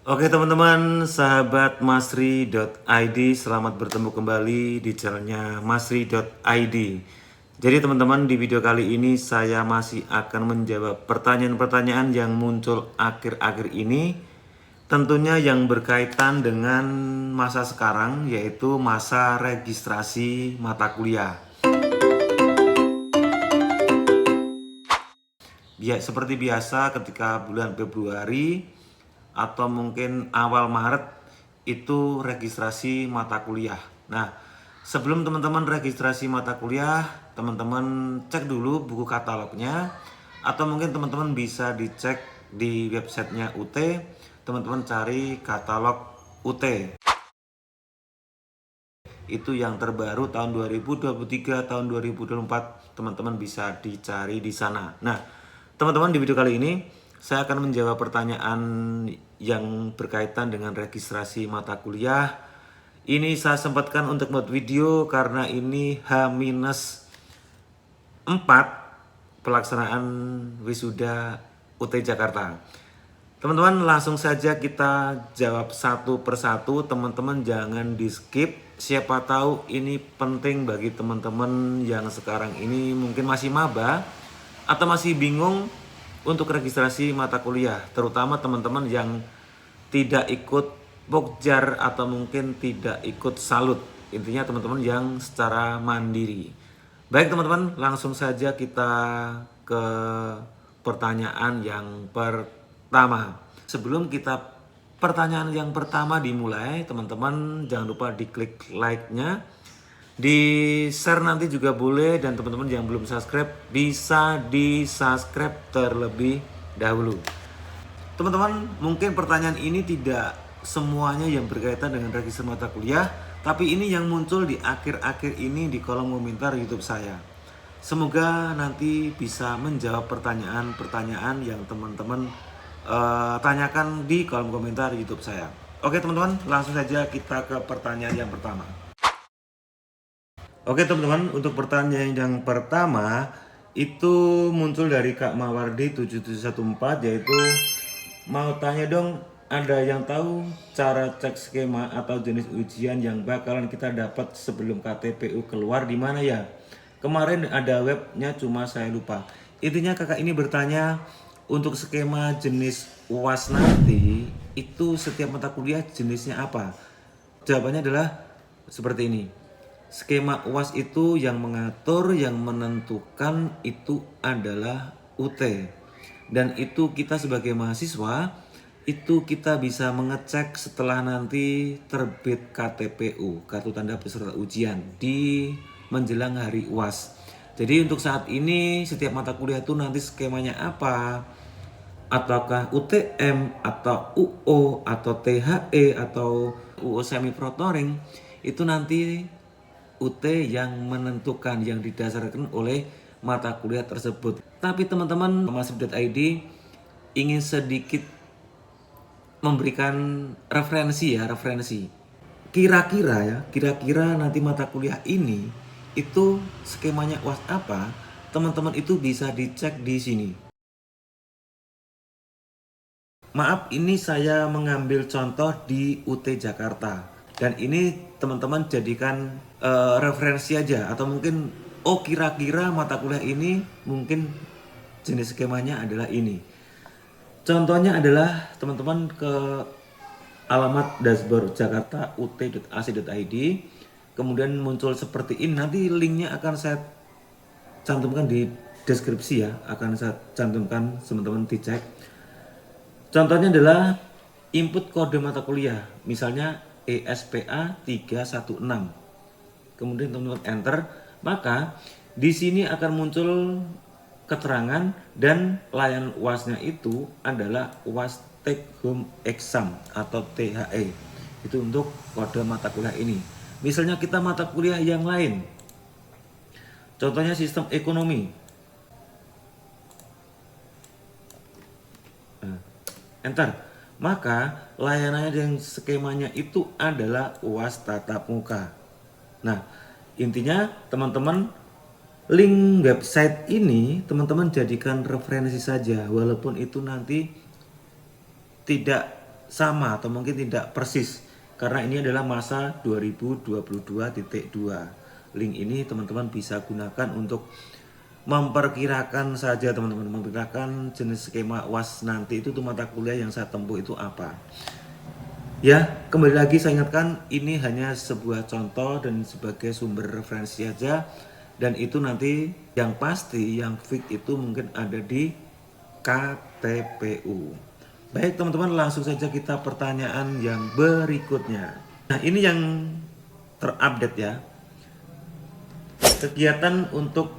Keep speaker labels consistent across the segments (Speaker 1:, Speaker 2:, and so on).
Speaker 1: Oke teman-teman, sahabat masri.id, selamat bertemu kembali di channelnya masri.id. Jadi teman-teman, di video kali ini saya masih akan menjawab pertanyaan-pertanyaan yang muncul akhir-akhir ini. Tentunya yang berkaitan dengan masa sekarang, yaitu masa registrasi mata kuliah. Ya, seperti biasa ketika bulan Februari atau mungkin awal Maret itu registrasi mata kuliah. Nah, sebelum teman-teman registrasi mata kuliah, teman-teman cek dulu buku katalognya atau mungkin teman-teman bisa dicek di websitenya UT, teman-teman cari katalog UT. Itu yang terbaru tahun 2023, tahun 2024, teman-teman bisa dicari di sana. Nah, teman-teman, di video kali ini saya akan menjawab pertanyaan yang berkaitan dengan registrasi mata kuliah. Ini saya sempatkan untuk buat video karena ini H-4 pelaksanaan wisuda UT Jakarta. Teman-teman, langsung saja kita jawab satu persatu. Teman-teman jangan di skip. Siapa tahu ini penting bagi teman-teman yang sekarang ini mungkin masih maba atau masih bingung untuk registrasi mata kuliah, terutama teman-teman yang tidak ikut Pokjar atau mungkin tidak ikut Salut. Intinya teman-teman yang secara mandiri. Baik teman-teman, langsung saja kita ke pertanyaan yang pertama. Sebelum kita pertanyaan yang pertama dimulai, teman-teman jangan lupa diklik like-nya, di share nanti juga boleh, dan teman-teman yang belum subscribe bisa di subscribe terlebih dahulu. Teman-teman, mungkin pertanyaan ini tidak semuanya yang berkaitan dengan registrasi mata kuliah, tapi ini yang muncul di akhir-akhir ini di kolom komentar YouTube saya. Semoga nanti bisa menjawab pertanyaan-pertanyaan yang teman-teman tanyakan di kolom komentar YouTube saya. Oke teman-teman, langsung saja kita ke pertanyaan yang pertama. Oke teman-teman, untuk pertanyaan yang pertama itu muncul dari Kak Mawardi 7714, yaitu mau tanya dong, ada yang tahu cara cek skema atau jenis ujian yang bakalan kita dapat sebelum KTPU keluar di mana ya? Kemarin ada webnya cuma saya lupa. Intinya kakak ini bertanya untuk skema jenis UAS nanti itu setiap mata kuliah jenisnya apa? Jawabannya adalah seperti ini. Skema UAS itu yang mengatur, yang menentukan itu adalah UT. Dan itu kita sebagai mahasiswa, itu kita bisa mengecek setelah nanti terbit KTPU, kartu tanda peserta ujian, di menjelang hari UAS. Jadi untuk saat ini setiap mata kuliah itu nanti skemanya apa? Ataukah UTM atau UO atau THE atau UO semi protoring, itu nanti UT yang menentukan, yang didasarkan oleh mata kuliah tersebut. Tapi teman-teman masri.id ingin sedikit memberikan referensi. Kira-kira nanti mata kuliah ini itu skemanya UAS apa? Teman-teman itu bisa dicek di sini. Maaf, ini saya mengambil contoh di UT Jakarta. Dan ini teman-teman jadikan referensi aja. Atau mungkin, oh kira-kira mata kuliah ini mungkin jenis skemanya adalah ini. Contohnya adalah teman-teman ke alamat dashboard Jakarta ut.ac.id. Kemudian muncul seperti ini. Nanti linknya akan saya cantumkan di deskripsi ya. Akan saya cantumkan, teman-teman dicek. Contohnya adalah input kode mata kuliah, misalnya ESPA 316. Kemudian teman-teman enter, maka di sini akan muncul keterangan dan layanan UAS-nya itu adalah UAS Take Home Exam atau THE. Itu untuk kode mata kuliah ini. Misalnya kita mata kuliah yang lain, contohnya sistem ekonomi. Enter. Maka layanannya dan skemanya itu adalah UAS tatap muka. Nah, intinya teman-teman, link website ini teman-teman jadikan referensi saja, walaupun itu nanti tidak sama atau mungkin tidak persis karena ini adalah masa 2022.2. Link ini teman-teman bisa gunakan untuk memperkirakan saja, teman-teman, memperkirakan jenis skema UAS nanti itu tuh mata kuliah yang saya tempuh itu apa. Ya, kembali lagi saya ingatkan ini hanya sebuah contoh dan sebagai sumber referensi aja, dan itu nanti yang pasti yang fix itu mungkin ada di KTPU. Baik teman-teman, langsung saja kita pertanyaan yang berikutnya. Nah, ini yang terupdate ya. Kegiatan untuk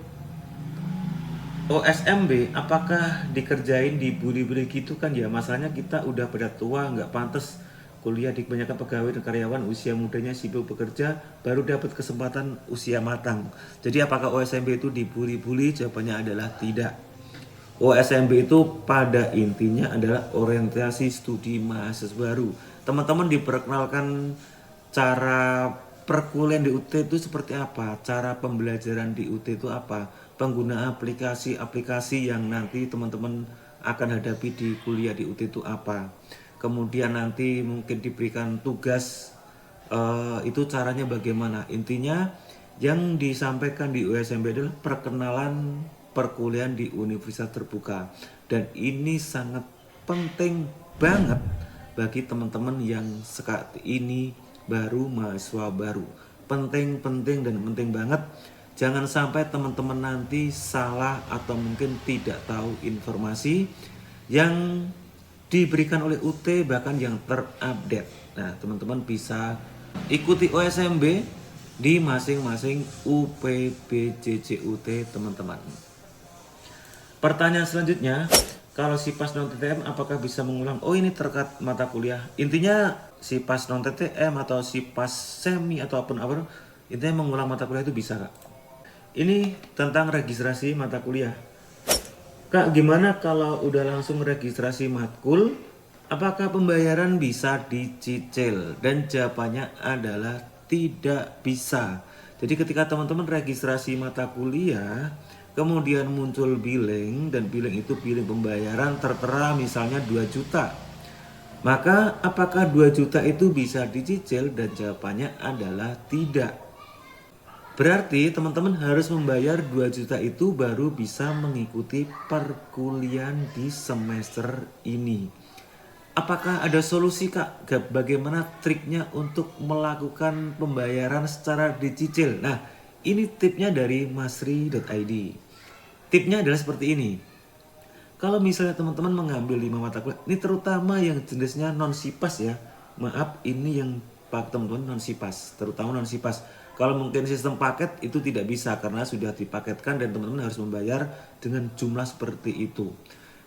Speaker 1: OSMB apakah dikerjain dibully-bully gitu kan ya? Masalahnya kita udah pada tua, nggak pantas kuliah di kebanyakan pegawai dan karyawan usia mudanya sibuk bekerja baru dapat kesempatan usia matang. Jadi apakah OSMB itu dibully-bully? Jawabannya adalah tidak. OSMB itu pada intinya adalah orientasi studi mahasiswa baru. Teman-teman diperkenalkan cara perkuliahan di UT itu seperti apa, cara pembelajaran di UT itu apa, pengguna aplikasi-aplikasi yang nanti teman-teman akan hadapi di kuliah di UT itu apa. Kemudian nanti mungkin diberikan tugas, itu caranya bagaimana. Intinya yang disampaikan di USMB adalah perkenalan perkuliahan di universitas terbuka, dan ini sangat penting banget bagi teman-teman yang saat ini baru mahasiswa baru. Penting dan penting banget. Jangan sampai teman-teman nanti salah atau mungkin tidak tahu informasi yang diberikan oleh UT bahkan yang terupdate. Nah, teman-teman bisa ikuti OSMB di masing-masing UPBJJUT teman-teman. Pertanyaan selanjutnya, kalau SIPAS non-TTM apakah bisa mengulang? Oh, ini terkait mata kuliah. Intinya SIPAS non-TTM atau SIPAS semi ataupun apa, intinya mengulang mata kuliah itu bisa, Kak. Ini tentang registrasi mata kuliah. Kak, gimana kalau udah langsung registrasi matkul? Apakah pembayaran bisa dicicil? Dan jawabannya adalah tidak bisa. Jadi ketika teman-teman registrasi mata kuliah, kemudian muncul billing, dan billing itu billing pembayaran tertera misalnya 2 juta. Maka apakah 2 juta itu bisa dicicil? Dan jawabannya adalah tidak. Berarti teman-teman harus membayar 2 juta itu baru bisa mengikuti perkuliahan di semester ini. Apakah ada solusi, Kak? Bagaimana triknya untuk melakukan pembayaran secara dicicil? Nah, ini tipnya dari masri.id. Tipnya adalah seperti ini. Kalau misalnya teman-teman mengambil 5 mata kuliah, ini terutama yang jenisnya non-SIPAS ya. Maaf, ini yang pak teman-teman non-SIPAS, terutama non-SIPAS. Kalau mungkin sistem paket itu tidak bisa karena sudah dipaketkan dan teman-teman harus membayar dengan jumlah seperti itu.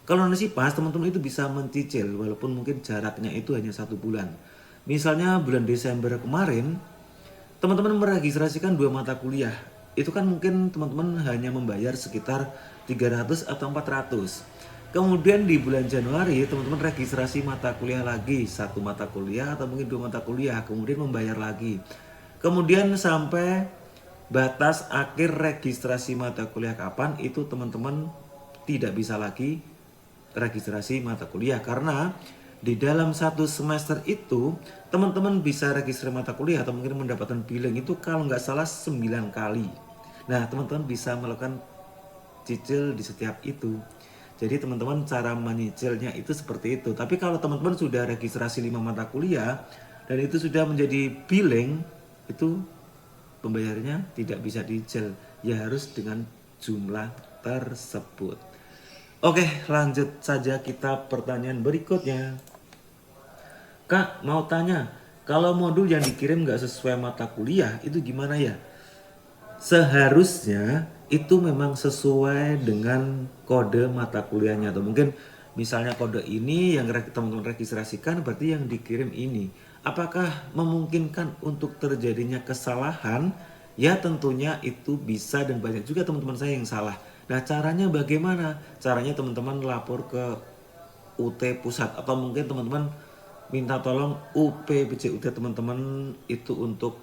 Speaker 1: Kalau non-SIPAS, teman-teman itu bisa mencicil walaupun mungkin jaraknya itu hanya 1 bulan. Misalnya bulan Desember kemarin, teman-teman meregistrasikan 2 mata kuliah. Itu kan mungkin teman-teman hanya membayar sekitar 300 atau 400. Kemudian di bulan Januari teman-teman registrasi mata kuliah lagi, 1 mata kuliah atau mungkin 2 mata kuliah, kemudian membayar lagi. Kemudian sampai batas akhir registrasi mata kuliah kapan, itu teman-teman tidak bisa lagi registrasi mata kuliah karena di dalam 1 semester itu teman-teman bisa registrasi mata kuliah atau mungkin mendapatkan billing itu kalau nggak salah 9 kali. Nah, teman-teman bisa melakukan cicil di setiap itu. Jadi teman-teman cara menyicilnya itu seperti itu. Tapi kalau teman-teman sudah registrasi 5 mata kuliah dan itu sudah menjadi billing, itu pembayarannya tidak bisa dicicil. Ya harus dengan jumlah tersebut. Oke, lanjut saja kita pertanyaan berikutnya. Kak, mau tanya, kalau modul yang dikirim nggak sesuai mata kuliah, itu gimana ya? Seharusnya itu memang sesuai dengan kode mata kuliahnya. Atau mungkin misalnya kode ini yang teman-teman registrasikan berarti yang dikirim ini. Apakah memungkinkan untuk terjadinya kesalahan? Ya tentunya itu bisa, dan banyak juga teman-teman saya yang salah. Nah, caranya bagaimana? Caranya teman-teman lapor ke UT pusat atau mungkin teman-teman minta tolong UPBJUT teman-teman itu untuk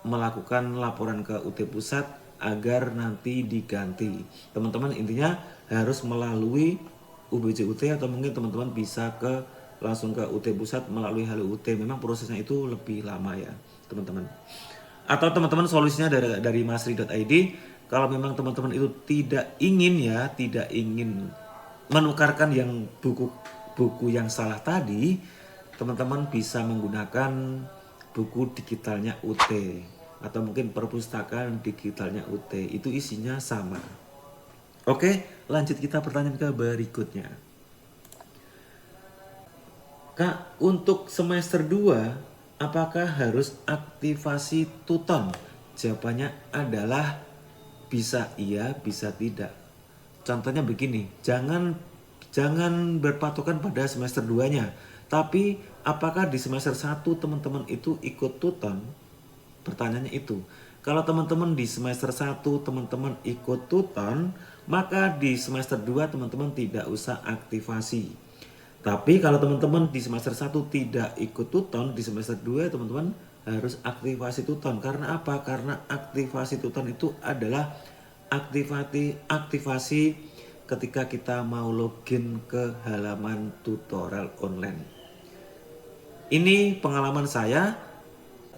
Speaker 1: melakukan laporan ke UT pusat agar nanti diganti. Teman-teman intinya harus melalui UBJUT atau mungkin teman-teman bisa ke langsung ke UT Pusat melalui Halo UT. Memang prosesnya itu lebih lama ya teman-teman. Atau teman-teman solusinya dari masri.id, kalau memang teman-teman itu tidak ingin menukarkan yang buku yang salah tadi, teman-teman bisa menggunakan buku digitalnya UT atau mungkin perpustakaan digitalnya UT, itu isinya sama. Oke, lanjut kita pertanyaan ke berikutnya. Kak, untuk semester 2 apakah harus aktivasi tuton? Jawabannya adalah bisa iya, bisa tidak. Contohnya begini, jangan berpatokan pada semester 2-nya. Tapi apakah di semester 1 teman-teman itu ikut tuton? Pertanyaannya itu. Kalau teman-teman di semester 1 teman-teman ikut tuton, maka di semester 2 teman-teman tidak usah aktivasi. Tapi kalau teman-teman di semester 1 tidak ikut tuton, di semester 2 teman-teman harus aktivasi tuton. Karena apa? Karena aktivasi tuton itu adalah aktivasi ketika kita mau login ke halaman tutorial online. Ini pengalaman saya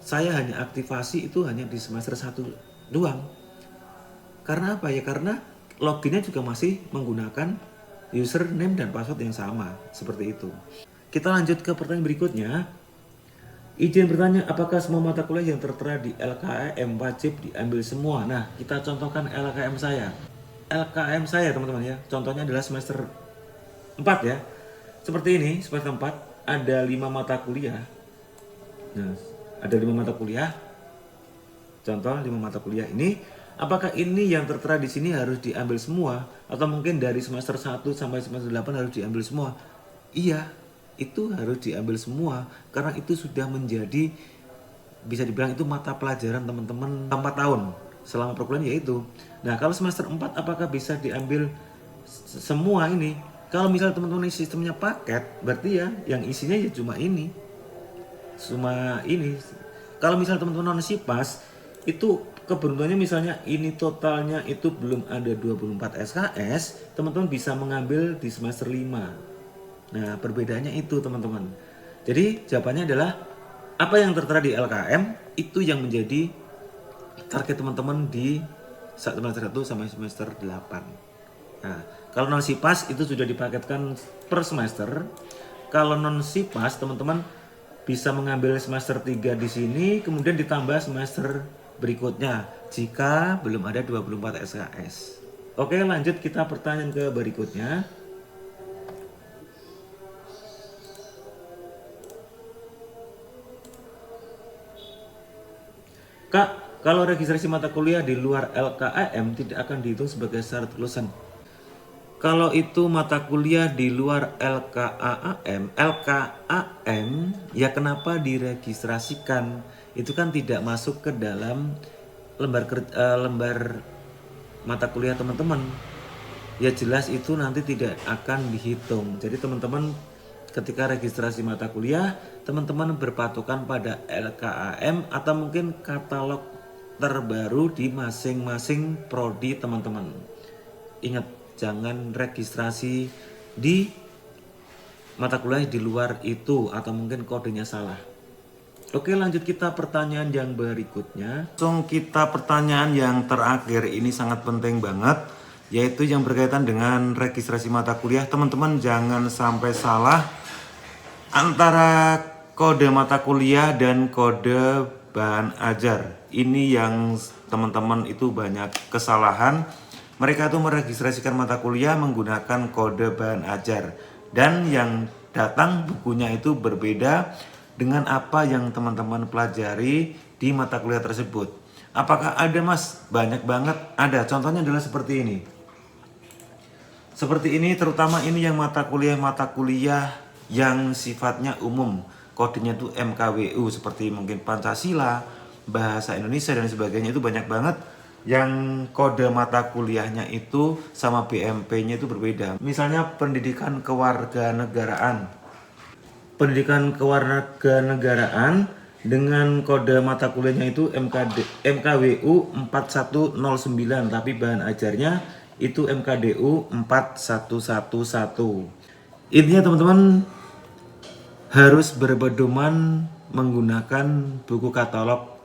Speaker 1: hanya aktivasi itu hanya di semester 1 doang. Karena apa ya? Karena loginnya juga masih menggunakan username dan password yang sama, seperti itu. Kita lanjut ke pertanyaan berikutnya. Izin bertanya, apakah semua mata kuliah yang tertera di LKM wajib diambil semua? Nah, kita contohkan LKM saya. LKM saya teman-teman ya, contohnya adalah semester 4 ya. Seperti ini, semester 4 ada 5 mata kuliah. Nah, ada 5 mata kuliah. Contoh 5 mata kuliah ini. Apakah ini yang tertera di sini harus diambil semua? Atau mungkin dari semester 1 sampai semester 8 harus diambil semua? Iya, itu harus diambil semua. Karena itu sudah menjadi, bisa dibilang itu mata pelajaran teman-teman 4 tahun. Selama perkuliahan yaitu. Nah, kalau semester 4 apakah bisa diambil semua ini? Kalau misalnya teman-teman sistemnya paket, berarti ya yang isinya ya cuma ini. Cuma ini. Kalau misalnya teman-teman non SIPAS, itu keberuntungannya misalnya ini totalnya itu belum ada 24 SKS, teman-teman bisa mengambil di semester 5. Nah, perbedaannya itu teman-teman. Jadi jawabannya adalah apa yang tertera di LKM itu yang menjadi target teman-teman di semester 1 sampai semester 8. Nah, kalau non SIPAS itu sudah dipaketkan per semester. Kalau non SIPAS teman-teman bisa mengambil semester 3 di sini, kemudian ditambah semester berikutnya jika belum ada 24 SKS. Oke, lanjut kita pertanyaan ke berikutnya. Kak, kalau registrasi mata kuliah di luar LKAM tidak akan dihitung sebagai syarat kelulusan. Kalau itu mata kuliah di luar LKAM ya kenapa diregistrasikan? Itu kan tidak masuk ke dalam lembar mata kuliah teman-teman. Ya jelas itu nanti tidak akan dihitung. Jadi teman-teman ketika registrasi mata kuliah, teman-teman berpatokan pada LKAM atau mungkin katalog terbaru di masing-masing prodi teman-teman. Ingat, jangan registrasi di mata kuliah di luar itu atau mungkin kodenya salah. Oke, lanjut kita pertanyaan yang berikutnya. Langsung kita pertanyaan yang terakhir, ini sangat penting banget, yaitu yang berkaitan dengan registrasi mata kuliah. Teman-teman jangan sampai salah antara kode mata kuliah dan kode bahan ajar. Ini yang teman-teman itu banyak kesalahan. Mereka itu meregistrasikan mata kuliah menggunakan kode bahan ajar, dan yang datang bukunya itu berbeda dengan apa yang teman-teman pelajari di mata kuliah tersebut. Apakah ada mas? Banyak banget ada. Contohnya adalah seperti ini. Seperti ini, terutama ini yang mata kuliah yang sifatnya umum. Kodenya itu MKWU, seperti mungkin Pancasila, Bahasa Indonesia dan sebagainya, itu banyak banget yang kode mata kuliahnya itu sama BMP-nya itu berbeda. Misalnya pendidikan kewarganegaraan. Pendidikan kewarganegaraan dengan kode mata kuliahnya itu MKWU 4109, tapi bahan ajarnya itu MKDU 4111. Intinya teman-teman, harus berpedoman menggunakan buku katalog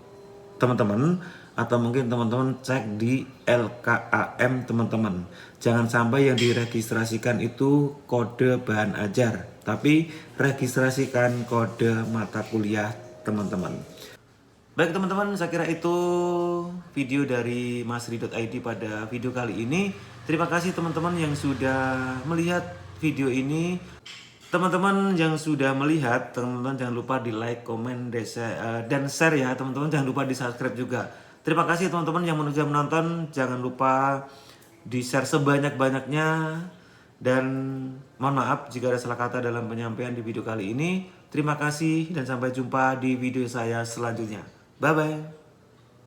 Speaker 1: teman-teman, atau mungkin teman-teman cek di LKAM teman-teman. Jangan sampai yang diregistrasikan itu kode bahan ajar, tapi registrasikan kode mata kuliah teman-teman. Baik teman-teman, saya kira itu video dari masri.id pada video kali ini. Terima kasih teman-teman yang sudah melihat video ini. Teman-teman yang sudah melihat, teman-teman jangan lupa di like, komen, dan share ya teman-teman. Jangan lupa di subscribe juga. Terima kasih teman-teman yang sudah menonton. Jangan lupa di share sebanyak-banyaknya. Dan mohon maaf jika ada salah kata dalam penyampaian di video kali ini. Terima kasih dan sampai jumpa di video saya selanjutnya. Bye-bye.